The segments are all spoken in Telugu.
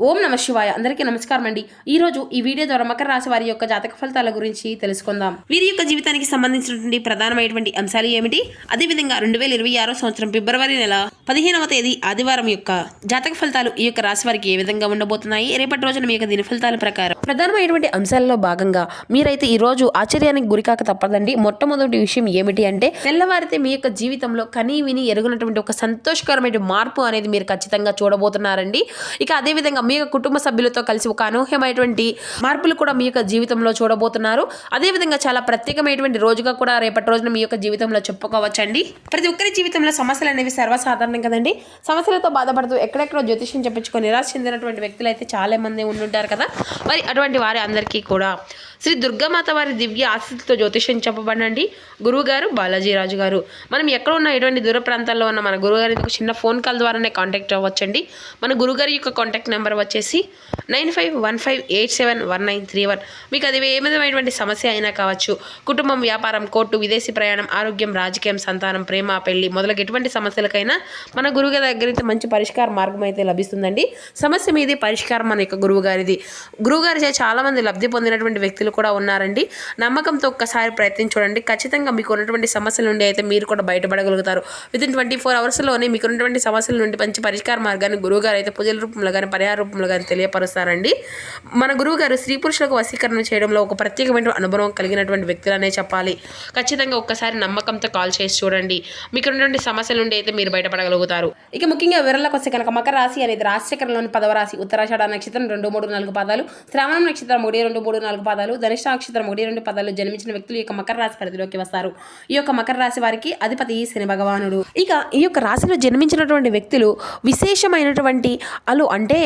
ఓం నమ శివాయ. అందరికీ నమస్కారం అండి. ఈరోజు ఈ వీడియో ద్వారా మకర రాశి వారి యొక్క జాతక ఫలితాల గురించి తెలుసుకుందాం. వీరి యొక్క జీవితానికి సంబంధించినటువంటి ప్రధానమైనటువంటి అంశాలు ఏమిటి, అదేవిధంగా 2026 సంవత్సరం ఫిబ్రవరి నెల 15వ తేదీ ఆదివారం యొక్క జాతక ఫలితాలు ఈ యొక్క రాశి వారికి ఏ విధంగా ఉండబోతున్నాయి, రేపటి రోజున మీ యొక్క దిన ఫలితాల ప్రకారం ప్రధానమైనటువంటి అంశాలలో భాగంగా మీరైతే ఈ రోజు ఆశ్చర్యానికి గురికాక తప్పదండి. మొట్టమొదటి విషయం ఏమిటి అంటే, తెల్లవారితే మీ యొక్క జీవితంలో కనీ విని ఎరుగునటువంటి ఒక సంతోషకరమైన మార్పు అనేది మీరు ఖచ్చితంగా చూడబోతున్నారండి. ఇక అదేవిధంగా మీ యొక్క కుటుంబ సభ్యులతో కలిసి ఒక అనూహ్యమైనటువంటి మార్పులు కూడా మీ యొక్క జీవితంలో చూడబోతున్నారు. అదేవిధంగా చాలా ప్రత్యేకమైనటువంటి రోజుగా కూడా రేపటి రోజున మీ యొక్క జీవితంలో చెప్పుకోవచ్చండి. ప్రతి ఒక్కరి జీవితంలో సమస్యలు అనేవి సర్వసాధారణం కదండి. సమస్యలతో బాధపడుతూ ఎక్కడెక్కడో జ్యోతిష్యం చెప్పించుకొని నిరాశ చెందినటువంటి వ్యక్తులు అయితే చాలా మంది ఉండుంటారు కదా. మరి అటువంటి వారి అందరికీ కూడా శ్రీ దుర్గామాత వారి దివ్య ఆశీస్సులతో జ్యోతిష్యం చెప్పబడండి గురువు గారు బాలాజీరాజు గారు. మనం ఎక్కడ ఉన్న ఎటువంటి దూర ప్రాంతాల్లో ఉన్న మన గురువుగారి ఒక చిన్న ఫోన్ కాల్ ద్వారానే కాంటాక్ట్ అవ్వచ్చండి. మన గురుగారి యొక్క కాంటాక్ట్ నెంబర్ వచ్చేసి 9515871931. మీకు అది ఏ విధమైనటువంటి సమస్య అయినా కావచ్చు, కుటుంబం, వ్యాపారం, కోర్టు, విదేశీ ప్రయాణం, ఆరోగ్యం, రాజకీయం, సంతానం, ప్రేమ, పెళ్లి మొదలగు ఎటువంటి సమస్యలకైనా మన గురువుగారి దగ్గర అయితే మంచి పరిష్కార మార్గం అయితే లభిస్తుందండి. సమస్య మీది, పరిష్కారం మన యొక్క గురువుగారిది. గురువుగారి చాలా మంది లబ్ధి పొందినటువంటి వ్యక్తులు కూడా ఉన్నారండి. నమ్మకంతో ఒక్కసారి ప్రయత్నం చూడండి. ఖచ్చితంగా మీకు ఉన్నటువంటి సమస్యల నుండి అయితే మీరు కూడా బయటపడగలుగుతారు. వితిన్ 24 అవర్స్లోనే మీకు ఉన్నటువంటి సమస్యల నుండి మంచి పరిష్కార మార్గాన్ని గురువుగారు అయితే పూజల రూపంలో కానీ పరిహార రూపంలో కానీ తెలియపరుస్తారండి. మన గురువుగారు స్త్రీ పురుషులకు వశీకరణ చేయడంలో ఒక ప్రత్యేకమైన అనుభవం కలిగినటువంటి వ్యక్తులనే చెప్పాలి. ఖచ్చితంగా ఒక్కసారి నమ్మకంతో కాల్ చేసి చూడండి. మీకు ఉన్నటువంటి సమస్యల నుండి అయితే మీరు బయటపడగలుగుతారు. ఇక ముఖ్యంగా వివరాలకు వస్తే కనుక మకర రాశి అనేది రాశిచక్రంలోని 10వ రాశి. ఉత్తరాషాఢ నక్షత్రం 2, 3, 4 పాదాలు, శ్రావణం నక్షత్రం 1, 2, 3, 4 పాదాలు, ధనిష్ట నక్షత్రం 1, 2 పాదాలు జన్మించిన వ్యక్తులు ఈ యొక్క మకర రాశి పరిధిలోకి వస్తారు. ఈ యొక్క మకర రాశి వారికి అధిపతి శని భగవానుడు. ఇక ఈ యొక్క రాశిలో జన్మించినటువంటి వ్యక్తులు విశేషమైనటువంటి అంటే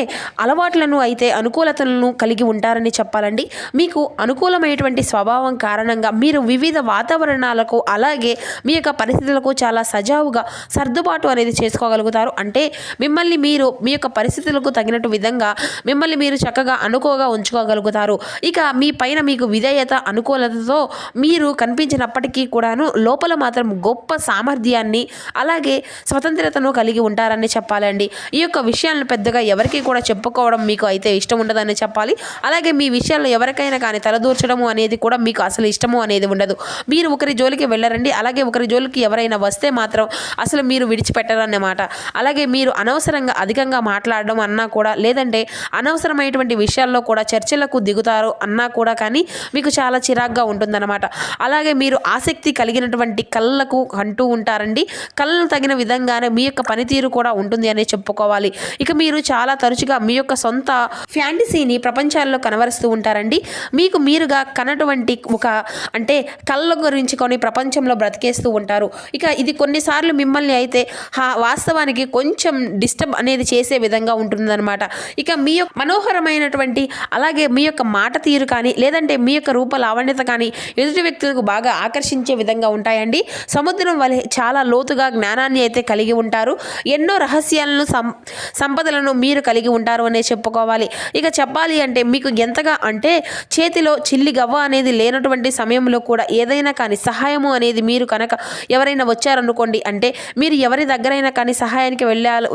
అలవాట్లను అయితే అనుకూలతలను కలిగి ఉంటారని చెప్పాలండి. మీకు అనుకూలమైనటువంటి స్వభావం కారణంగా మీరు వివిధ వాతావరణాలకు అలాగే మీ యొక్క పరిస్థితులకు చాలా సజావుగా సర్దుబాటు అనేది చేసుకోగలుగుతారు. అంటే మిమ్మల్ని మీరు మీ యొక్క పరిస్థితులకు తగినట్టు విధంగా మిమ్మల్ని మీరు చక్కగా అనుకోగా ఉంచుకోగలుగుతారు. ఇక మీ పైన మీకు విధేయత, అనుకూలతతో మీరు కనిపించినప్పటికీ కూడాను లోపల మాత్రం గొప్ప సామర్థ్యాన్ని అలాగే స్వతంత్రతను కలిగి ఉంటారని చెప్పాలండి. ఈ యొక్క విషయాలను పెద్దగా ఎవరికి కూడా చెప్పుకోవడం మీకు అయితే ఇష్టం ఉండదని చెప్పాలి. అలాగే మీ విషయాల్లో ఎవరికైనా కానీ తలదూర్చడము అనేది కూడా మీకు అసలు ఇష్టము అనేది ఉండదు. మీరు ఒకరి జోలికి వెళ్ళరండి. అలాగే ఒకరి జోలికి ఎవరైనా వస్తే మాత్రం అసలు మీరు విడిచిపెట్టరన్నమాట. అలాగే మీరు అనవసరంగా అధికంగా మాట్లాడడం అన్నా కూడా, లేదంటే అనవసరమైనటువంటి విషయాల్లో కూడా చర్చలకు దిగుతారు అన్నా కూడా కానీ మీకు చాలా చిరాగ్గా ఉంటుందన్నమాట. అలాగే మీరు ఆసక్తి కలిగినటువంటి కళ్ళకు అంటూ ఉంటారండి. కళ్ళను తగిన విధంగానే మీ యొక్క పనితీరు కూడా ఉంటుంది అనే చెప్పుకోవాలి. ఇక మీరు చాలా తరచుగా మీ యొక్క సొంత ఫ్యాంటసీని ప్రపంచాల్లో కనబరుస్తూ ఉంటారండి. మీకు మీరుగా కనటువంటి ఒక కళ్ళ గురించి కొన్ని ప్రపంచంలో బ్రతికేస్తూ ఉంటారు. ఇక ఇది కొన్నిసార్లు మిమ్మల్ని అయితే వాస్తవానికి కొంచెం డిస్టర్బ్ అనేది చేసే విధంగా ఉంటుందన్నమాట. ఇక మీ యొక్క మనోహరమైనటువంటి అలాగే మీ యొక్క మాట తీరు కానీ, లేదంటే మీ యొక్క రూప లావణ్యత కానీ ఎదుటి వ్యక్తులకు బాగా ఆకర్షించే విధంగా ఉంటాయండి. సముద్రం వలె చాలా లోతుగా జ్ఞానాన్ని అయితే కలిగి ఉంటారు. ఎన్నో రహస్యాలను, సంపదలను మీరు కలిగి ఉంటారు అనే చెప్పుకోవాలి. ఇక చెప్పాలి అంటే మీకు ఎంతగా చేతిలో చిల్లి గవ్వ అనేది లేనటువంటి సమయంలో కూడా ఏదైనా కానీ సహాయము అనేది మీరు కనుక ఎవరైనా వచ్చారనుకోండి, మీరు ఎవరి దగ్గరైనా కానీ సహాయానికి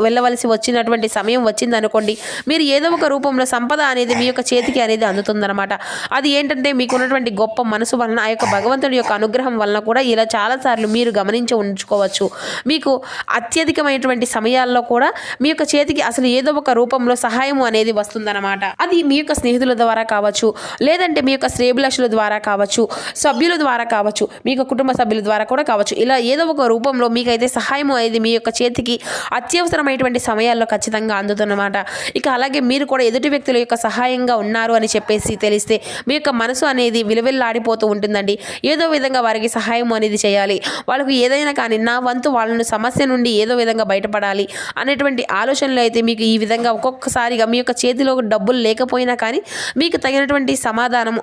వెళ్ళవలసి వచ్చినటువంటి సమయం వచ్చిందనుకోండి, మీరు ఏదో ఒక రూపంలో సంపద అనేది మీ యొక్క చేతికి అనేది అందుతుందన్నమాట. అది ఏంటంటే మీకు ఉన్నటువంటి గొప్ప మనసు వలన, ఆ యొక్క భగవంతుడి యొక్క అనుగ్రహం వలన కూడా ఇలా చాలాసార్లు మీరు గమనించి ఉంచుకోవచ్చు. మీకు అత్యధికమైనటువంటి సమయాల్లో కూడా మీ యొక్క చేతికి అసలు ఏదో ఒక రూపంలో సహాయం అనేది వస్తుందన్నమాట. అది మీ యొక్క స్నేహితుల ద్వారా కావచ్చు, లేదంటే మీ యొక్క శ్రేభిలాషుల ద్వారా కావచ్చు, సభ్యుల ద్వారా కావచ్చు, మీ యొక్క కుటుంబ సభ్యుల ద్వారా కూడా కావచ్చు. ఇలా ఏదో ఒక రూపంలో మీకైతే సహాయం అనేది మీ యొక్క చేతికి అత్యవసరమైనటువంటి సమయాల్లో ఖచ్చితంగా అందుతుందన్నమాట. ఇక అలాగే మీరు కూడా ఎదుటి వ్యక్తుల యొక్క సహాయంగా ఉన్నారు అని చెప్పేసి తెలిస్తే మీ యొక్క మనసు అనేది విలువెల్లాడిపోతూ ఉంటుందండి. ఏదో విధంగా వారికి సహాయం అనేది చేయాలి, వాళ్ళకు ఏదైనా కానీ నా వంతు వాళ్ళను సమస్య నుండి ఏదో విధంగా బయటపడాలి అనేటువంటి ఆలోచనలు అయితే మీకు ఈ విధంగా ఒక్కొక్కసారిగా మీ యొక్క చేతిలో డబ్బులు లేకపోయినా కానీ మీకు తగినటువంటి సమాధానం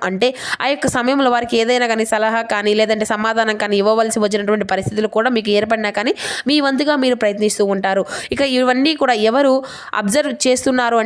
ఆ యొక్క సమయంలో వారికి ఏదైనా కానీ సలహా కానీ లేదంటే సమాధానం కానీ ఇవ్వవలసి వచ్చినటువంటి పరిస్థితులు కూడా మీకు ఏర్పడినా కానీ మీ వంతుగా మీరు ప్రయత్నిస్తూ ఉంటారు. ఇక ఇవన్నీ కూడా ఎవరు అబ్జర్వ్ చేస్తున్నారు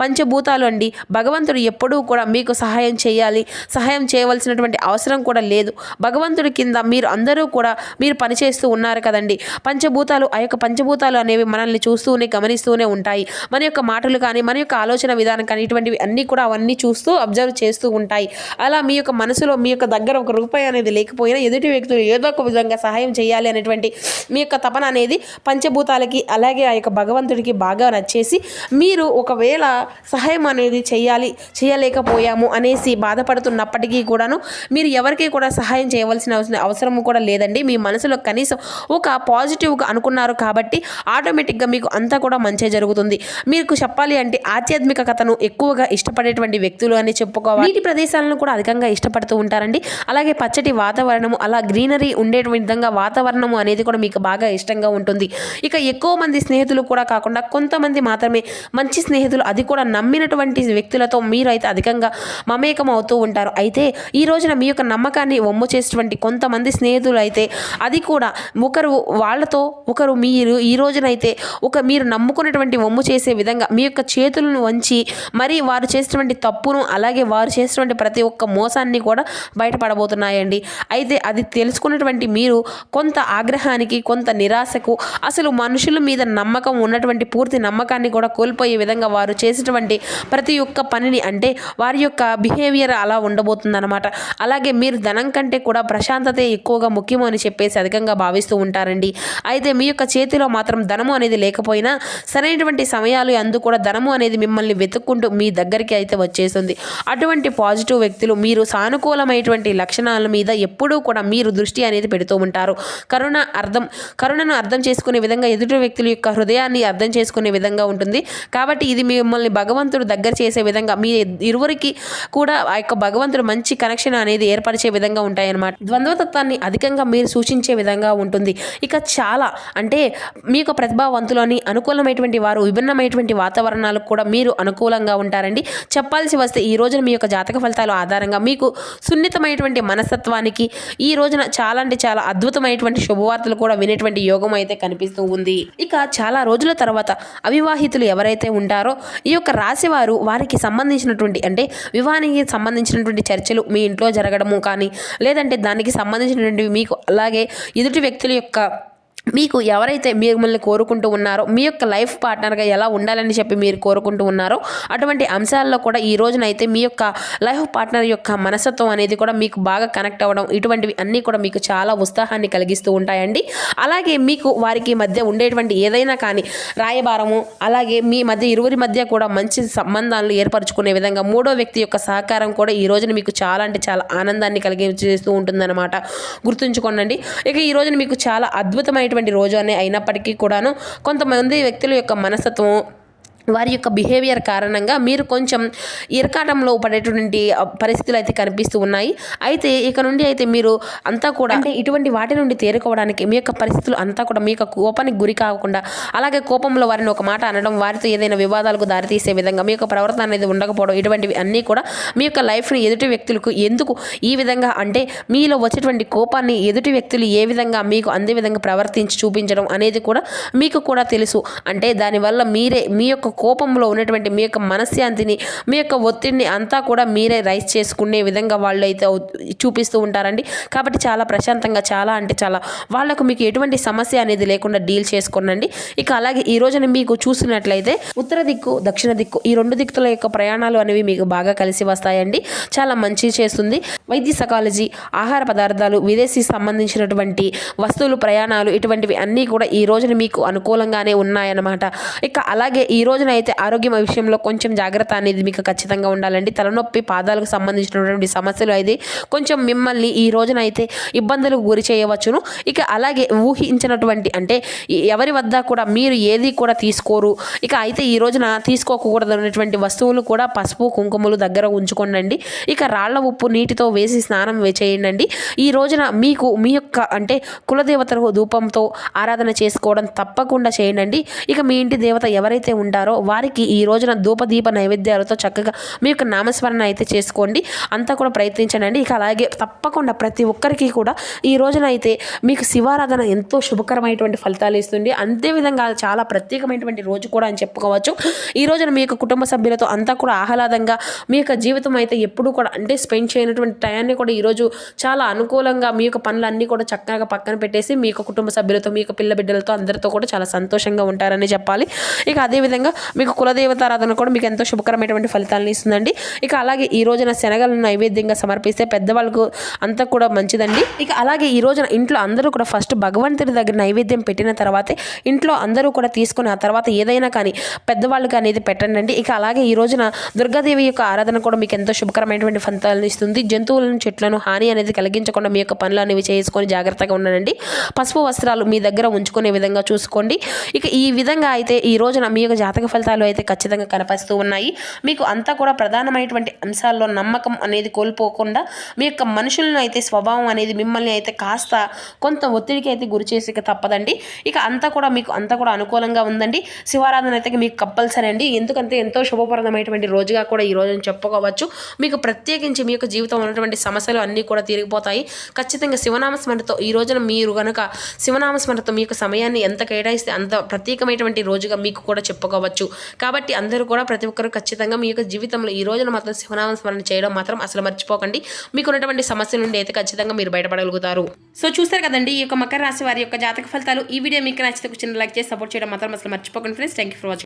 పంచభూతాలు అండి. భగవంతుడు ఎప్పుడూ కూడా మీకు సహాయం చేయాలి, సహాయం చేయవలసినటువంటి అవసరం కూడా లేదు. భగవంతుడి కింద మీరు అందరూ కూడా మీరు పనిచేస్తూ ఉన్నారు కదండి. పంచభూతాలు, ఆ యొక్క పంచభూతాలు అనేవి మనల్ని చూస్తూనే గమనిస్తూనే ఉంటాయి. మన యొక్క మాటలు కానీ మన యొక్క ఆలోచన విధానం కానీ ఇటువంటివి అన్నీ కూడా అవన్నీ చూస్తూ అబ్జర్వ్ చేస్తూ ఉంటాయి. అలా మీ యొక్క మనసులో మీ యొక్క దగ్గర ఒక రూపాయి అనేది లేకపోయినా ఎదుటి వ్యక్తులు ఏదో ఒక విధంగా సహాయం చేయాలి అనేటువంటి మీ యొక్క తపన అనేది పంచభూతాలకి అలాగే ఆ యొక్క భగవంతుడికి బాగా నచ్చేసి మీరు ఒకవేళ సహాయం అనేది చేయలేకపోయాము అనేసి బాధపడుతున్నప్పటికీ కూడాను మీరు ఎవరికి కూడా సహాయం చేయవలసిన అవసరం కూడా లేదండి. మీ మనసులో కనీసం ఒక పాజిటివ్గా అనుకున్నారు కాబట్టి ఆటోమేటిక్గా మీకు అంతా కూడా మంచి జరుగుతుంది. మీకు చెప్పాలి అంటే ఆధ్యాత్మిక కథను ఎక్కువగా ఇష్టపడేటువంటి వ్యక్తులు అని చెప్పుకోవాలి. నీటి ప్రదేశాలను కూడా అధికంగా ఇష్టపడుతూ ఉంటారండి. అలాగే పచ్చటి వాతావరణము అలా గ్రీనరీ ఉండేటువంటి విధంగా వాతావరణము అనేది కూడా మీకు బాగా ఇష్టంగా ఉంటుంది. ఇక ఎక్కువ మంది స్నేహితులు కూడా కాకుండా కొంతమంది మాత్రమే మంచి స్నేహితులు, అది కూడా నమ్మినటువంటి వ్యక్తులతో మీరు అయితే అధికంగా మమేకం అవుతూ ఉంటారు. అయితే ఈ రోజున మీ యొక్క నమ్మకాన్ని వమ్ము చేసేటువంటి కొంతమంది స్నేహితులు అయితే అది కూడా ఒకరు మీరు ఈ రోజునైతే మీరు నమ్ముకున్నటువంటి వమ్ము చేసే విధంగా మీ యొక్క చేతులను వంచి మరి వారు చేసినటువంటి తప్పును అలాగే వారు చేసినటువంటి ప్రతి ఒక్క మోసాన్ని కూడా బయటపడబోతున్నాయండి. అయితే అది తెలుసుకున్నటువంటి మీరు కొంత ఆగ్రహానికి కొంత నిరాశకు అసలు మనుషుల మీద నమ్మకం ఉన్నటువంటి పూర్తి నమ్మకాన్ని కూడా కోల్పోయే విధంగా వారు చేసేటువంటి ప్రతి ఒక్క పనిని అంటే వారి యొక్క బిహేవియర్ అలా ఉండబోతుందన్నమాట. అలాగే మీరు ధనం కంటే కూడా ప్రశాంతతే ఎక్కువగా ముఖ్యము అని చెప్పేసి అధికంగా భావిస్తూ ఉంటారండి. అయితే మీ యొక్క చేతిలో మాత్రం ధనము అనేది లేకపోయినా సరైనటువంటి సమయాలు అందు కూడా ధనము అనేది మిమ్మల్ని వెతుక్కుంటూ మీ దగ్గరికి అయితే వచ్చేస్తుంది. అటువంటి పాజిటివ్ వ్యక్తులు మీరు సానుకూలమైనటువంటి లక్షణాల మీద ఎప్పుడూ కూడా మీరు దృష్టి అనేది పెడుతూ ఉంటారు. కరుణను అర్థం చేసుకునే విధంగా ఎదుటి వ్యక్తుల యొక్క హృదయాన్ని అర్థం చేసుకునే విధంగా ఉంటుంది. కాబట్టి ఇది మిమ్మల్ని భగవంతుడు దగ్గర చేసే విధంగా మీ ఇరువురికి కూడా ఆ యొక్క భగవంతుడు మంచి కనెక్షన్ అనేది ఏర్పరిచే విధంగా ఉంటాయన్నమాట. ద్వంద్వతత్వాన్ని అధికంగా మీరు సూచించే విధంగా ఉంటుంది. ఇక చాలా అంటే మీ యొక్క ప్రతిభావంతులని అనుకూలమైనటువంటి వారు విభిన్నమైనటువంటి వాతావరణాలకు కూడా మీరు అనుకూలంగా ఉంటారండి. చెప్పాల్సి వస్తే ఈ రోజున మీ యొక్క జాతక ఫలితాల ఆధారంగా మీకు సున్నితమైనటువంటి మనస్తత్వానికి ఈ రోజున చాలా అంటే చాలా అద్భుతమైనటువంటి శుభవార్తలు కూడా వినేటువంటి యోగం అయితే కనిపిస్తూ ఉంది. ఇక చాలా రోజుల తర్వాత అవివాహితులు ఎవరైతే ఉంటారో ఈ యొక్క రాశి వారికి సంబంధించినటువంటి అంటే వివాహానికి సంబంధించినటువంటి చర్చలు మీ ఇంట్లో జరగడము కానీ లేదంటే దానికి సంబంధించినటువంటి మీకు అలాగే ఎదుటి వ్యక్తుల యొక్క మీకు ఎవరైతే మిమ్మల్ని కోరుకుంటూ ఉన్నారో మీ యొక్క లైఫ్ పార్ట్నర్గా ఎలా ఉండాలని చెప్పి మీరు కోరుకుంటూ ఉన్నారో అటువంటి అంశాల్లో కూడా ఈ రోజునైతే మీ యొక్క లైఫ్ పార్ట్నర్ యొక్క మనస్తత్వం అనేది కూడా మీకు బాగా కనెక్ట్ అవ్వడం ఇటువంటివి అన్నీ కూడా మీకు చాలా ఉత్సాహాన్ని కలిగిస్తూ ఉంటాయండి. అలాగే మీకు వారికి మధ్య ఉండేటువంటి ఏదైనా కానీ రాయబారము అలాగే మీ మధ్య ఇరువురి మధ్య కూడా మంచి సంబంధాలను ఏర్పరచుకునే విధంగా మూడో వ్యక్తి యొక్క సహకారం కూడా ఈ రోజున మీకు చాలా అంటే చాలా ఆనందాన్ని కలిగిస్తూ ఉంటుందన్నమాట. గుర్తుంచుకోండి. ఇక ఈ రోజున మీకు చాలా అద్భుతమైన రోజు అనే అయినప్పటికీ కూడాను కొంతమంది వ్యక్తుల యొక్క మనస్తత్వం వారి యొక్క బిహేవియర్ కారణంగా మీరు కొంచెం ఇరకాటంలో పడేటువంటి పరిస్థితులు అయితే కనిపిస్తూ ఉన్నాయి. అయితే ఇక నుండి అయితే మీరు అంతా కూడా అంటే ఇటువంటి వాటి నుండి తేరుకోవడానికి మీ యొక్క పరిస్థితులు అంతా కూడా మీ యొక్క కోపానికి గురి కాకుండా అలాగే కోపంలో వారిని ఒక మాట అనడం వారితో ఏదైనా వివాదాలకు దారితీసే విధంగా మీ యొక్క ప్రవర్తన అనేది ఉండకపోవడం ఇటువంటివి అన్నీ కూడా మీ యొక్క లైఫ్ని ఎదుటి వ్యక్తులకు ఎందుకు ఈ విధంగా అంటే మీలో వచ్చేటువంటి కోపాన్ని ఎదుటి వ్యక్తులు ఏ విధంగా మీకు అందే విధంగా ప్రవర్తించి చూపించడం అనేది కూడా మీకు కూడా తెలుసు. అంటే దానివల్ల మీ యొక్క కోపంలో ఉన్నటువంటి మీ యొక్క మనశ్శాంతిని మీ యొక్క ఒత్తిడిని అంతా కూడా మీరే రైస్ చేసుకునే విధంగా వాళ్ళు అయితే చూపిస్తూ ఉంటారండి. కాబట్టి చాలా ప్రశాంతంగా చాలా అంటే చాలా వాళ్ళకు మీకు ఎటువంటి సమస్య అనేది లేకుండా డీల్ చేసుకోండి. ఇక అలాగే ఈ రోజున మీకు చూసినట్లయితే ఉత్తర దిక్కు దక్షిణ దిక్కు ఈ రెండు దిక్కుల యొక్క ప్రయాణాలు అనేవి మీకు బాగా కలిసి వస్తాయండి. చాలా మంచి చేస్తుంది. వైద్య సైకాలజీ ఆహార పదార్థాలు విదేశీ సంబంధించినటువంటి వస్తువులు ప్రయాణాలు ఇటువంటివి అన్నీ కూడా ఈ రోజున మీకు అనుకూలంగానే ఉన్నాయన్నమాట. ఇక అలాగే ఈ రోజున అయితే ఆరోగ్యం విషయంలో కొంచెం జాగ్రత్త అనేది మీకు ఖచ్చితంగా ఉండాలండి. తలనొప్పి పాదాలకు సంబంధించినటువంటి సమస్యలు అయితే కొంచెం మిమ్మల్ని ఈ రోజున అయితే ఇబ్బందులకు గురి చేయవచ్చును. ఇక అలాగే ఊహించినటువంటి అంటే ఎవరి వద్ద కూడా మీరు ఏది కూడా తీసుకోరు. ఇక అయితే ఈ రోజున తీసుకోకూడదన్నటువంటి వస్తువులు కూడా పసుపు కుంకుమలు దగ్గర ఉంచుకోండి. ఇక రాళ్ల ఉప్పు నీటితో వేసి స్నానం చేయండి. ఈ రోజున మీకు మీ యొక్క అంటే కులదేవతలకు ధూపంతో ఆరాధన చేసుకోవడం తప్పకుండా చేయండి. ఇక మీ ఇంటి దేవత ఎవరైతే ఉంటారో వారికి ఈ రోజున ధూపదీప నైవేద్యాలతో చక్కగా మీ యొక్క నామస్మరణ అయితే చేసుకోండి. అంతా కూడా ప్రయత్నించండి. ఇక అలాగే తప్పకుండా ప్రతి ఒక్కరికి కూడా ఈ రోజున అయితే మీకు శివారాధన ఎంతో శుభకరమైనటువంటి ఫలితాలు ఇస్తుంది. అంతేవిధంగా చాలా ప్రత్యేకమైనటువంటి రోజు కూడా అని చెప్పుకోవచ్చు. ఈ రోజున మీ యొక్క కుటుంబ సభ్యులతో అంతా కూడా ఆహ్లాదంగా మీ యొక్క జీవితం అయితే ఎప్పుడూ కూడా అంటే స్పెండ్ చేయనటువంటి టయాన్ని కూడా ఈరోజు చాలా అనుకూలంగా మీ యొక్క పనులన్నీ కూడా చక్కగా పక్కన పెట్టేసి మీ యొక్క కుటుంబ సభ్యులతో మీ యొక్క పిల్ల బిడ్డలతో అందరితో కూడా చాలా సంతోషంగా ఉంటారని చెప్పాలి. ఇక అదేవిధంగా మీకు కులదేవతారాధన కూడా మీకు ఎంతో శుభకరమైనటువంటి ఫలితాలను ఇస్తుందండి. ఇక అలాగే ఈ రోజున శనగలను నైవేద్యంగా సమర్పిస్తే పెద్దవాళ్ళకు అంతా కూడా మంచిదండి. ఇక అలాగే ఈ రోజున ఇంట్లో అందరూ కూడా ఫస్ట్ భగవంతుడి దగ్గర నైవేద్యం పెట్టిన తర్వాతే ఇంట్లో అందరూ కూడా తీసుకుని ఆ తర్వాత ఏదైనా కానీ పెద్దవాళ్ళకి అనేది పెట్టండి. ఇక అలాగే ఈ రోజున దుర్గాదేవి యొక్క ఆరాధన కూడా మీకు ఎంతో శుభకరమైనటువంటి ఫలితాలను ఇస్తుంది. జంతువులను చెట్లను హాని అనేది కలిగించకుండా మీ యొక్క పనులు అనేవి చేసుకొని జాగ్రత్తగా ఉండండి. పసుపు వస్త్రాలు మీ దగ్గర ఉంచుకునే విధంగా చూసుకోండి. ఇక ఈ విధంగా అయితే ఈ రోజున మీ యొక్క జాతక ఫలితాలు అయితే ఖచ్చితంగా కనిపిస్తూ ఉన్నాయి. మీకు అంతా కూడా ప్రధానమైనటువంటి అంశాల్లో నమ్మకం అనేది కోల్పోకుండా మీ యొక్క మనుషులను అయితే స్వభావం అనేది మిమ్మల్ని అయితే కాస్త కొంత ఒత్తిడికి అయితే గురి చేసి తప్పదండి. ఇక అంతా కూడా మీకు అంతా కూడా అనుకూలంగా ఉందండి. శివారాధన అయితే మీకు కంపల్సరీ అండి. ఎందుకంటే ఎంతో శుభప్రదమైనటువంటి రోజుగా కూడా ఈ రోజున చెప్పుకోవచ్చు. మీకు ప్రత్యేకించి మీ యొక్క జీవితంలో ఉన్నటువంటి సమస్యలు అన్నీ కూడా తీరిగిపోతాయి. ఖచ్చితంగా శివనామస్మరణతో ఈ రోజున మీరు కనుక శివనామస్మరణతో మీ యొక్క సమయాన్ని ఎంత కేటాయిస్తే అంత ప్రత్యేకమైనటువంటి రోజుగా మీకు కూడా చెప్పుకోవచ్చు. కాబట్టి అందరూ కూడా ప్రతి ఒక్కరు ఖచ్చితంగా మీ యొక్క జీవితంలో ఈ రోజున మాత్రం శివనామస్మరణ చేయడం మాత్రం అసలు మర్చిపోకండి. మీకు ఉన్నటువంటి సమస్య నుండి అయితే ఖచ్చితంగా మీరు బయటపడగలుగుతారు. సో చూస్తారు కదండి ఈ యొక్క మకర రాశి వారి యొక్క జాతక ఫలితాలు. ఈ వీడియో మీకు నచ్చితే చిన్న లైక్ చేసి సపోర్ట్ చేయడం మాత్రం అసలు మర్చిపోకండి friends. Thank you for watching.